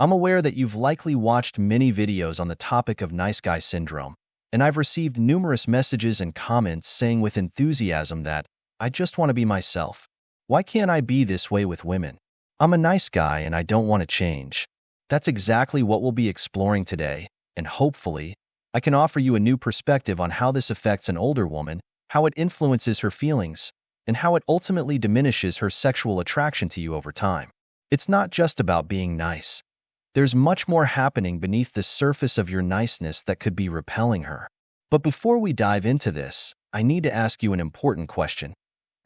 I'm aware that you've likely watched many videos on the topic of nice guy syndrome, and I've received numerous messages and comments saying with enthusiasm that I just want to be myself. Why can't I be this way with women? I'm a nice guy and I don't want to change. That's exactly what we'll be exploring today, and hopefully, I can offer you a new perspective on how this affects an older woman, how it influences her feelings, and how it ultimately diminishes her sexual attraction to you over time. It's not just about being nice. There's much more happening beneath the surface of your niceness that could be repelling her. But before we dive into this, I need to ask you an important question.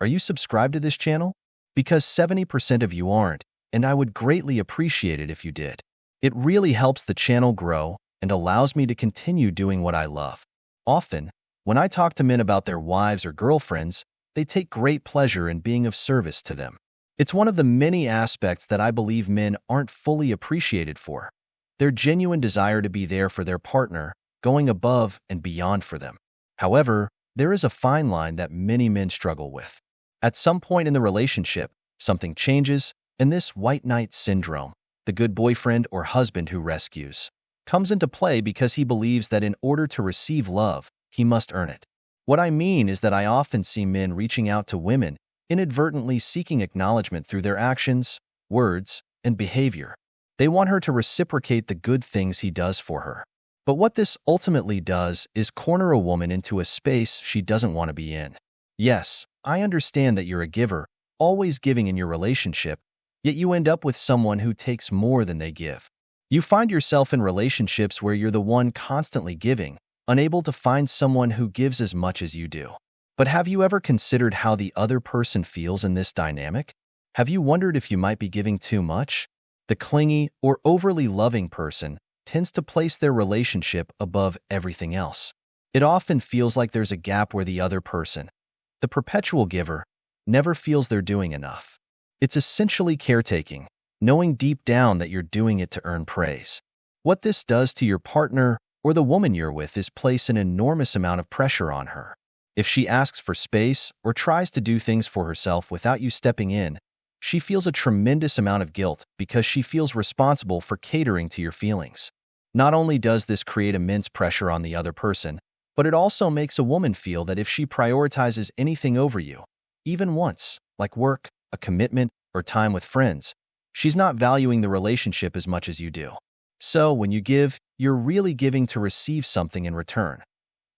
Are you subscribed to this channel? Because 70% of you aren't, and I would greatly appreciate it if you did. It really helps the channel grow and allows me to continue doing what I love. Often, when I talk to men about their wives or girlfriends, they take great pleasure in being of service to them. It's one of the many aspects that I believe men aren't fully appreciated for. Their genuine desire to be there for their partner, going above and beyond for them. However, there is a fine line that many men struggle with. At some point in the relationship, something changes, and this white knight syndrome, the good boyfriend or husband who rescues, comes into play because he believes that in order to receive love, he must earn it. What I mean is that I often see men reaching out to women, inadvertently seeking acknowledgement through their actions, words, and behavior. They want her to reciprocate the good things he does for her. But what this ultimately does is corner a woman into a space she doesn't want to be in. Yes, I understand that you're a giver, always giving in your relationship, yet you end up with someone who takes more than they give. You find yourself in relationships where you're the one constantly giving, unable to find someone who gives as much as you do. But have you ever considered how the other person feels in this dynamic? Have you wondered if you might be giving too much? The clingy or overly loving person tends to place their relationship above everything else. It often feels like there's a gap where the other person, the perpetual giver, never feels they're doing enough. It's essentially caretaking, knowing deep down that you're doing it to earn praise. What this does to your partner or the woman you're with is place an enormous amount of pressure on her. If she asks for space or tries to do things for herself without you stepping in, she feels a tremendous amount of guilt because she feels responsible for catering to your feelings. Not only does this create immense pressure on the other person, but it also makes a woman feel that if she prioritizes anything over you, even once, like work, a commitment, or time with friends, she's not valuing the relationship as much as you do. So when you give, you're really giving to receive something in return.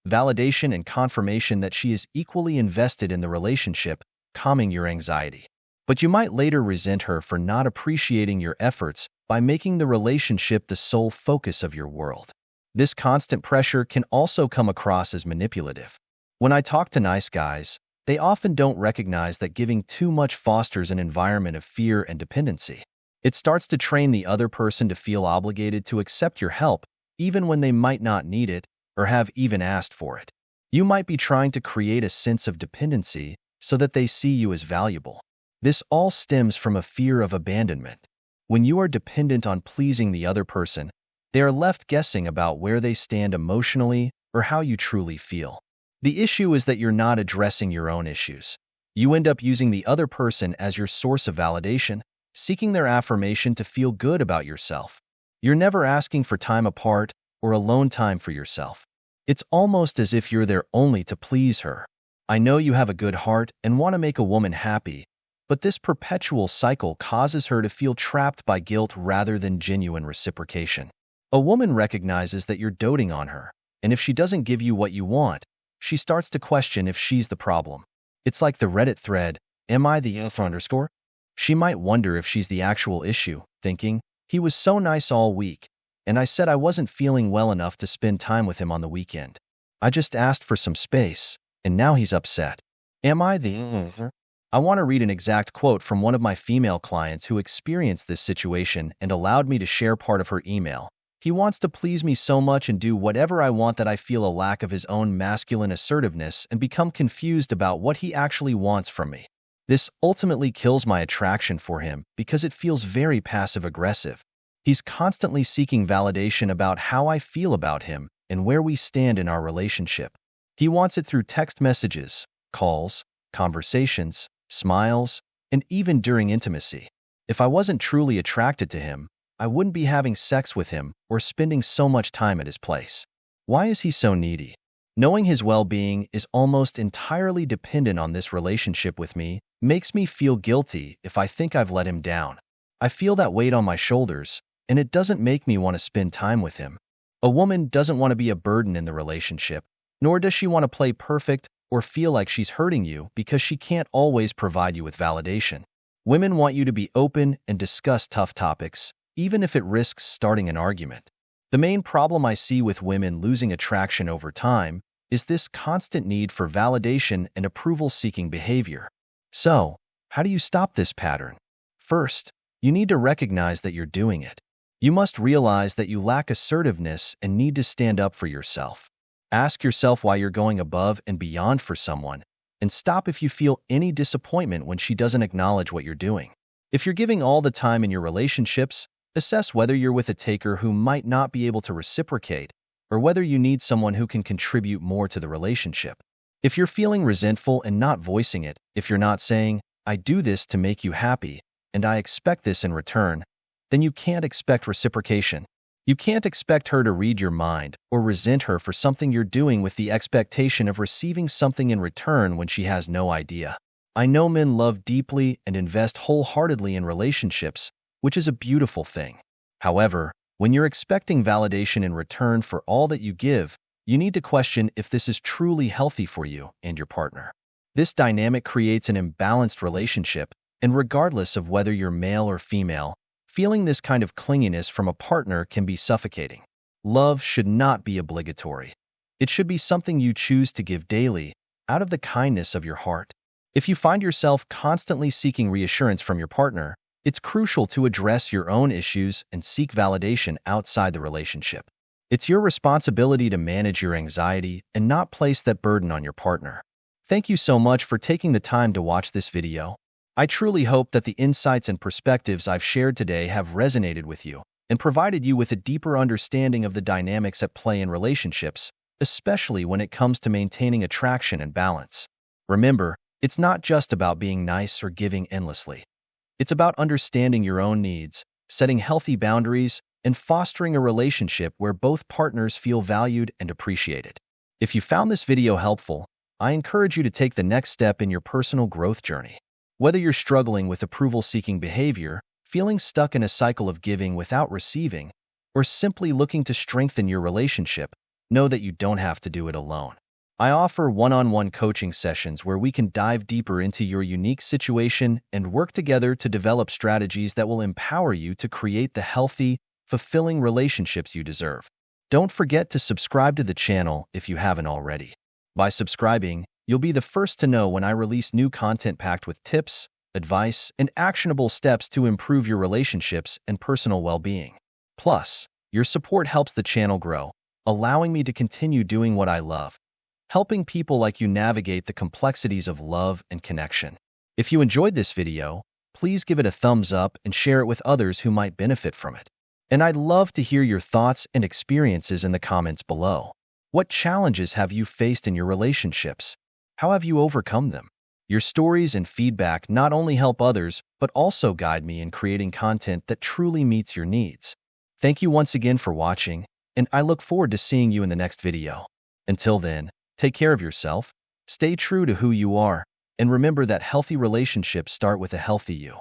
Validation and confirmation that she is equally invested in the relationship, calming your anxiety. But you might later resent her for not appreciating your efforts by making the relationship the sole focus of your world. This constant pressure can also come across as manipulative. When I talk to nice guys, they often don't recognize that giving too much fosters an environment of fear and dependency. It starts to train the other person to feel obligated to accept your help, even when they might not need it or have even asked for it. You might be trying to create a sense of dependency so that they see you as valuable. This all stems from a fear of abandonment. When you are dependent on pleasing the other person, they are left guessing about where they stand emotionally or how you truly feel. The issue is that you're not addressing your own issues. You end up using the other person as your source of validation, seeking their affirmation to feel good about yourself. You're never asking for time apart or alone time for yourself. It's almost as if you're there only to please her. I know you have a good heart and want to make a woman happy, but this perpetual cycle causes her to feel trapped by guilt rather than genuine reciprocation. A woman recognizes that you're doting on her, and if she doesn't give you what you want, she starts to question if she's the problem. It's like the Reddit thread, "Am I the _?" She might wonder if she's the actual issue, thinking, "He was so nice all week, and I said I wasn't feeling well enough to spend time with him on the weekend. I just asked for some space, and now he's upset. Am I the _?" I want to read an exact quote from one of my female clients who experienced this situation and allowed me to share part of her email. "He wants to please me so much and do whatever I want that I feel a lack of his own masculine assertiveness and become confused about what he actually wants from me. This ultimately kills my attraction for him because it feels very passive-aggressive. He's constantly seeking validation about how I feel about him and where we stand in our relationship. He wants it through text messages, calls, conversations, smiles, and even during intimacy. If I wasn't truly attracted to him, I wouldn't be having sex with him or spending so much time at his place. Why is he so needy? Knowing his well-being is almost entirely dependent on this relationship with me makes me feel guilty if I think I've let him down. I feel that weight on my shoulders, and it doesn't make me want to spend time with him. A woman doesn't want to be a burden in the relationship, nor does she want to play perfect or feel like she's hurting you because she can't always provide you with validation. Women want you to be open and discuss tough topics, even if it risks starting an argument. The main problem I see with women losing attraction over time is this constant need for validation and approval-seeking behavior. So, how do you stop this pattern? First, you need to recognize that you're doing it. You must realize that you lack assertiveness and need to stand up for yourself. Ask yourself why you're going above and beyond for someone, and stop if you feel any disappointment when she doesn't acknowledge what you're doing. If you're giving all the time in your relationships, assess whether you're with a taker who might not be able to reciprocate, or whether you need someone who can contribute more to the relationship. If you're feeling resentful and not voicing it, if you're not saying, "I do this to make you happy, and I expect this in return," then you can't expect reciprocation. You can't expect her to read your mind or resent her for something you're doing with the expectation of receiving something in return when she has no idea. I know men love deeply and invest wholeheartedly in relationships, which is a beautiful thing. However, when you're expecting validation in return for all that you give, you need to question if this is truly healthy for you and your partner. This dynamic creates an imbalanced relationship, and regardless of whether you're male or female, feeling this kind of clinginess from a partner can be suffocating. Love should not be obligatory. It should be something you choose to give daily, out of the kindness of your heart. If you find yourself constantly seeking reassurance from your partner, it's crucial to address your own issues and seek validation outside the relationship. It's your responsibility to manage your anxiety and not place that burden on your partner. Thank you so much for taking the time to watch this video. I truly hope that the insights and perspectives I've shared today have resonated with you and provided you with a deeper understanding of the dynamics at play in relationships, especially when it comes to maintaining attraction and balance. Remember, it's not just about being nice or giving endlessly. It's about understanding your own needs, setting healthy boundaries, and fostering a relationship where both partners feel valued and appreciated. If you found this video helpful, I encourage you to take the next step in your personal growth journey. Whether you're struggling with approval-seeking behavior, feeling stuck in a cycle of giving without receiving, or simply looking to strengthen your relationship, know that you don't have to do it alone. I offer one-on-one coaching sessions where we can dive deeper into your unique situation and work together to develop strategies that will empower you to create the healthy, fulfilling relationships you deserve. Don't forget to subscribe to the channel if you haven't already. By subscribing, you'll be the first to know when I release new content packed with tips, advice, and actionable steps to improve your relationships and personal well-being. Plus, your support helps the channel grow, allowing me to continue doing what I love, helping people like you navigate the complexities of love and connection. If you enjoyed this video, please give it a thumbs up and share it with others who might benefit from it. And I'd love to hear your thoughts and experiences in the comments below. What challenges have you faced in your relationships? How have you overcome them? Your stories and feedback not only help others, but also guide me in creating content that truly meets your needs. Thank you once again for watching, and I look forward to seeing you in the next video. Until then, take care of yourself, stay true to who you are, and remember that healthy relationships start with a healthy you.